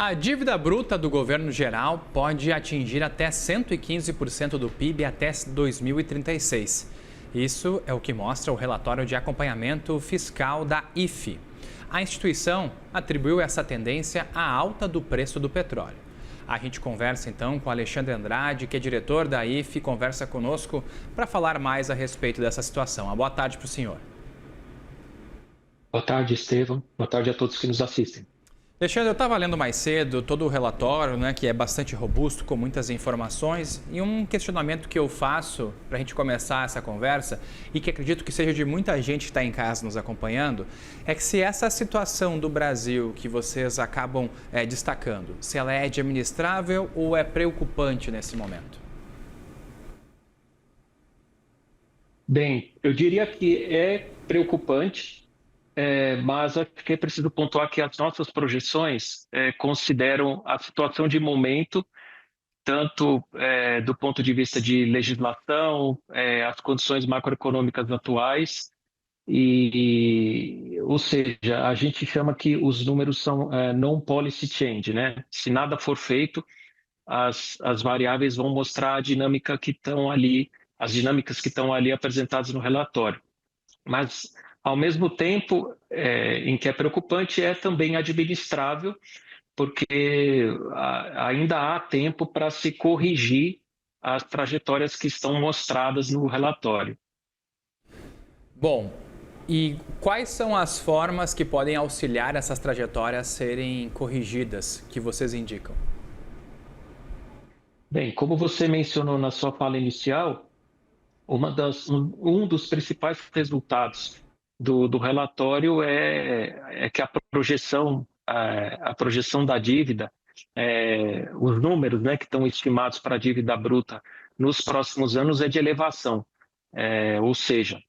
A dívida bruta do governo geral pode atingir até 115% do PIB até 2036. Isso é o que mostra o relatório de acompanhamento fiscal da IFE. A instituição atribuiu essa tendência à alta do preço do petróleo. A gente conversa então com Alexandre Andrade, que é diretor da IFE, conversa conosco para falar mais a respeito dessa situação. Uma boa tarde para o senhor. Boa tarde, Estevam. Boa tarde a todos que nos assistem. Alexandre, eu estava lendo mais cedo todo o relatório, que é bastante robusto, com muitas informações, e um questionamento que eu faço para a gente começar essa conversa, e que acredito que seja de muita gente que está em casa nos acompanhando, é que se essa situação do Brasil que vocês acabam destacando, se ela é administrável ou é preocupante nesse momento? Bem, eu diria que é preocupante, mas acho que é preciso pontuar que as nossas projeções consideram a situação de momento, tanto do ponto de vista de legislação, as condições macroeconômicas atuais, ou seja, a gente chama que os números são non-policy change, né? Se nada for feito, as variáveis vão mostrar a dinâmica que estão ali, as dinâmicas que estão ali apresentadas no relatório. Mas, ao mesmo tempo, em que é preocupante, é também administrável, porque ainda há tempo para se corrigir as trajetórias que estão mostradas no relatório. Bom, e quais são as formas que podem auxiliar essas trajetórias serem corrigidas, que vocês indicam? Bem, como você mencionou na sua fala inicial, um dos principais resultados do relatório é que a projeção da dívida, os números, né, que estão estimados para a dívida bruta nos próximos anos é de elevação, ou seja,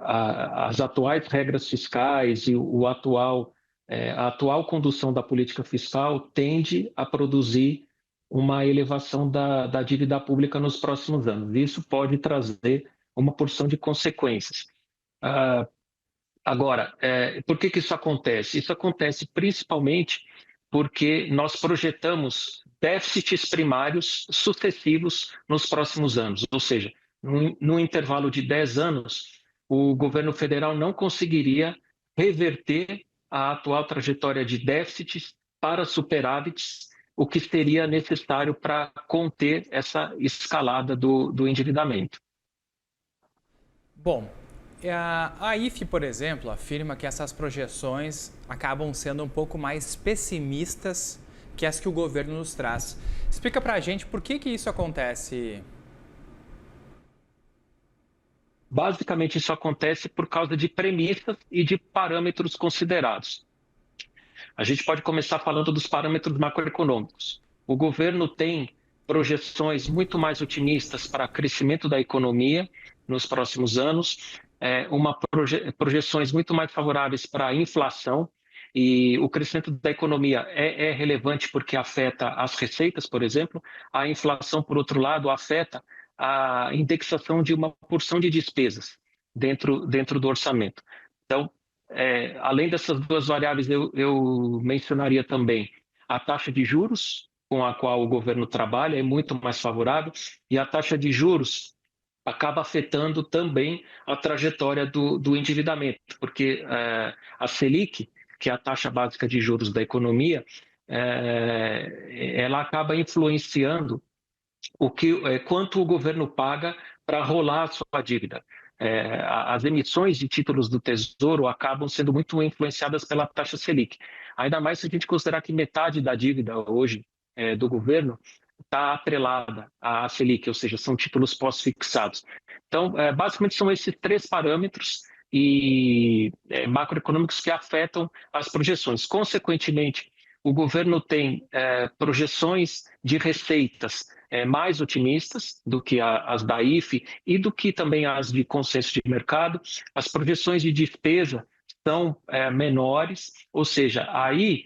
as atuais regras fiscais e a atual condução da política fiscal tende a produzir uma elevação da dívida pública nos próximos anos. Isso pode trazer uma porção de consequências. Agora, por que isso acontece? Isso acontece principalmente porque nós projetamos déficits primários sucessivos nos próximos anos, ou seja, no intervalo de 10 anos, o governo federal não conseguiria reverter a atual trajetória de déficits para superávites, o que seria necessário para conter essa escalada do endividamento. Bom, a IFE, por exemplo, afirma que essas projeções acabam sendo um pouco mais pessimistas que as que o governo nos traz. Explica pra gente por que isso acontece. Basicamente, isso acontece por causa de premissas e de parâmetros considerados. A gente pode começar falando dos parâmetros macroeconômicos. O governo tem projeções muito mais otimistas para crescimento da economia nos próximos anos, projeções muito mais favoráveis para a inflação, e o crescimento da economia é relevante porque afeta as receitas, por exemplo. A inflação, por outro lado, afeta a indexação de uma porção de despesas dentro do orçamento. Então, além dessas duas variáveis, eu mencionaria também a taxa de juros, com a qual o governo trabalha, é muito mais favorável, e a taxa de juros acaba afetando também a trajetória do endividamento, porque a Selic, que é a taxa básica de juros da economia, ela acaba influenciando quanto o governo paga para rolar a sua dívida. As emissões de títulos do Tesouro acabam sendo muito influenciadas pela taxa Selic. Ainda mais se a gente considerar que metade da dívida hoje do governo está atrelada à Selic, ou seja, são títulos pós-fixados. Então, basicamente são esses três parâmetros macroeconômicos que afetam as projeções. Consequentemente, o governo tem projeções de receitas mais otimistas do que as da IFE e do que também as de consenso de mercado. As projeções de despesa são menores, ou seja, aí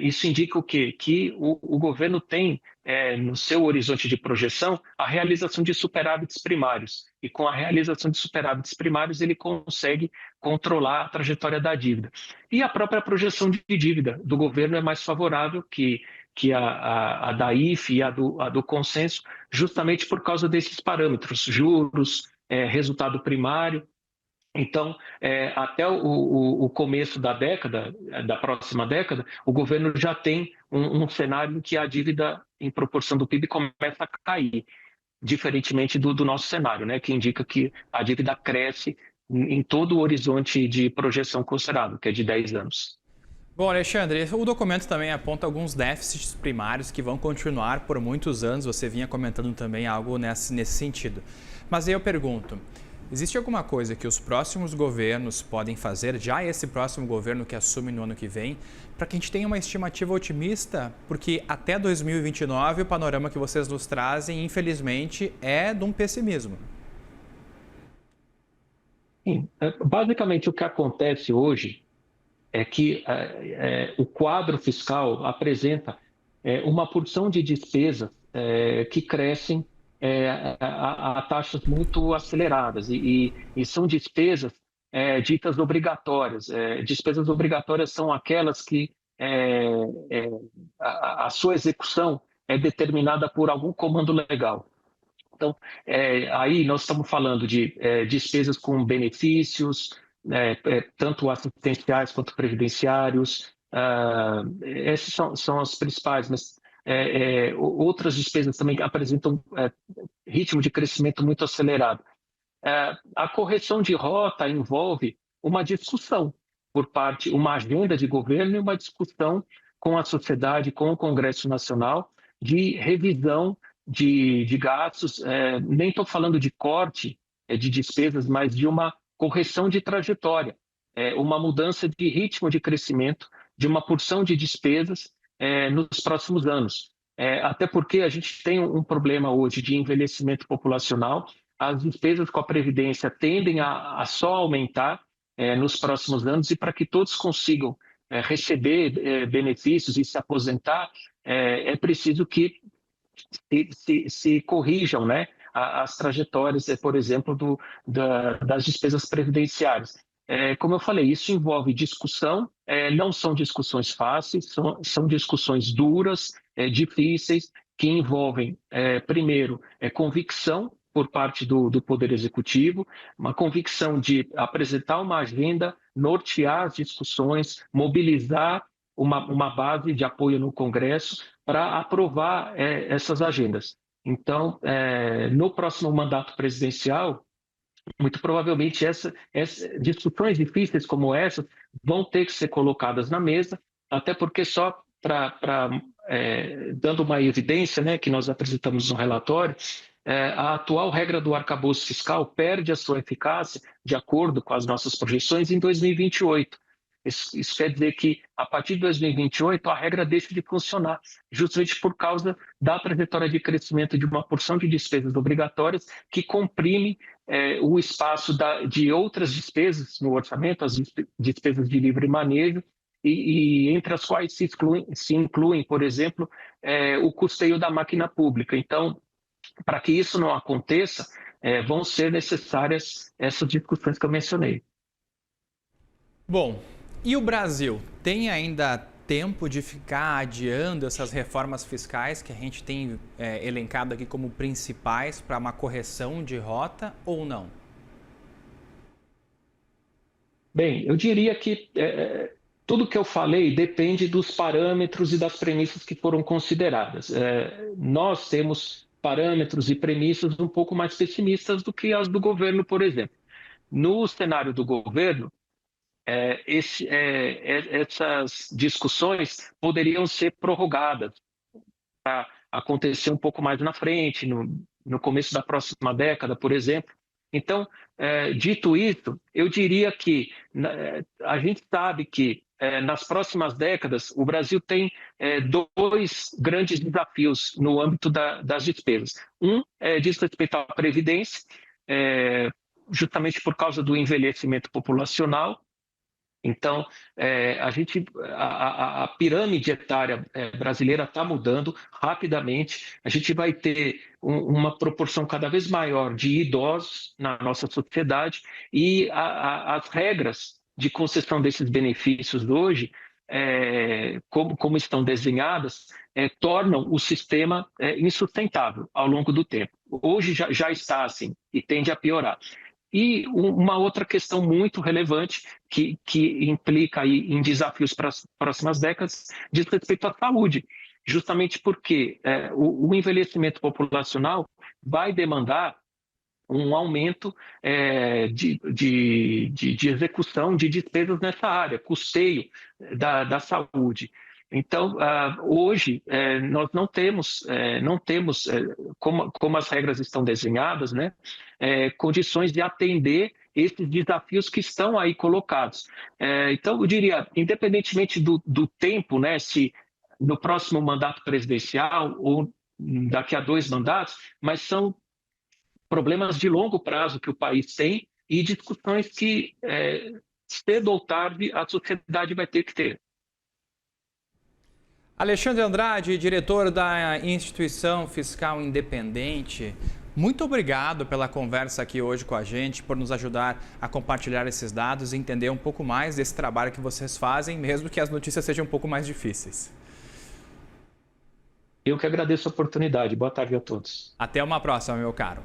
isso indica o quê? Que o governo tem no seu horizonte de projeção a realização de superávites primários. E com a realização de superávites primários, ele consegue controlar a trajetória da dívida. E a própria projeção de dívida do governo é mais favorável que a da IFE e a do consenso, justamente por causa desses parâmetros, juros, resultado primário. Então, até o começo da década, da próxima década, o governo já tem um cenário em que a dívida em proporção do PIB começa a cair, diferentemente do nosso cenário, né, que indica que a dívida cresce em todo o horizonte de projeção considerado, que é de 10 anos. Bom, Alexandre, o documento também aponta alguns déficits primários que vão continuar por muitos anos. Você vinha comentando também algo nesse sentido. Mas aí eu pergunto, existe alguma coisa que os próximos governos podem fazer, já esse próximo governo que assume no ano que vem, para que a gente tenha uma estimativa otimista? Porque até 2029 o panorama que vocês nos trazem, infelizmente, é de um pessimismo. Sim, basicamente o que acontece hoje é que o quadro fiscal apresenta uma porção de despesas que crescem a taxas muito aceleradas e são despesas ditas obrigatórias. Despesas obrigatórias são aquelas que a sua execução é determinada por algum comando legal. Então, aí nós estamos falando de despesas com benefícios, tanto assistenciais quanto previdenciários. Essas são as principais, mas outras despesas também apresentam ritmo de crescimento muito acelerado. A correção de rota envolve uma discussão por parte, uma agenda de governo e uma discussão com a sociedade, com o Congresso Nacional, de revisão de gastos. Nem estou falando de corte de despesas, mas de uma correção de trajetória, uma mudança de ritmo de crescimento de uma porção de despesas nos próximos anos. Até porque a gente tem um problema hoje de envelhecimento populacional. As despesas com a Previdência tendem a só aumentar nos próximos anos, e para que todos consigam receber benefícios e se aposentar, é preciso que se corrijam, né, as trajetórias, por exemplo, das despesas previdenciárias. Como eu falei, isso envolve discussão, não são discussões fáceis, são discussões duras, difíceis, que envolvem, primeiro, convicção por parte do Poder Executivo, uma convicção de apresentar uma agenda, nortear as discussões, mobilizar uma base de apoio no Congresso para aprovar essas agendas. Então, no próximo mandato presidencial, muito provavelmente essas discussões difíceis como essas vão ter que ser colocadas na mesa, até porque só dando uma evidência, né, que nós apresentamos no relatório, a atual regra do arcabouço fiscal perde a sua eficácia, de acordo com as nossas projeções, em 2028. Isso quer dizer que, a partir de 2028, a regra deixa de funcionar, justamente por causa da trajetória de crescimento de uma porção de despesas obrigatórias que comprime o espaço de outras despesas no orçamento, as despesas de livre manejo, e entre as quais se incluem, por exemplo, o custeio da máquina pública. Então, para que isso não aconteça, vão ser necessárias essas discussões que eu mencionei. Bom, e o Brasil tem ainda tempo de ficar adiando essas reformas fiscais que a gente tem elencado aqui como principais para uma correção de rota ou não? Bem, eu diria que tudo que eu falei depende dos parâmetros e das premissas que foram consideradas. Nós temos parâmetros e premissas um pouco mais pessimistas do que as do governo, por exemplo. No cenário do governo, essas discussões poderiam ser prorrogadas para acontecer um pouco mais na frente, no começo da próxima década, por exemplo. Então, dito isso, eu diria que a gente sabe que nas próximas décadas o Brasil tem dois grandes desafios no âmbito das despesas. Um diz respeito à Previdência, justamente por causa do envelhecimento populacional, Então, a pirâmide etária brasileira está mudando rapidamente. A gente vai ter uma proporção cada vez maior de idosos na nossa sociedade e as regras de concessão desses benefícios hoje, como estão desenhadas, tornam o sistema insustentável ao longo do tempo. Hoje já está assim e tende a piorar. E uma outra questão muito relevante que implica aí em desafios para as próximas décadas diz respeito à saúde, justamente porque o envelhecimento populacional vai demandar um aumento de execução de despesas nessa área, custeio da saúde. Então, hoje, nós não temos como as regras estão desenhadas, né, condições de atender esses desafios que estão aí colocados. Então, eu diria, independentemente do tempo, né, se no próximo mandato presidencial ou daqui a 2 mandatos, mas são problemas de longo prazo que o país tem e discussões que, cedo ou tarde, a sociedade vai ter que ter. Alexandre Andrade, diretor da Instituição Fiscal Independente, muito obrigado pela conversa aqui hoje com a gente, por nos ajudar a compartilhar esses dados e entender um pouco mais desse trabalho que vocês fazem, mesmo que as notícias sejam um pouco mais difíceis. Eu que agradeço a oportunidade. Boa tarde a todos. Até uma próxima, meu caro.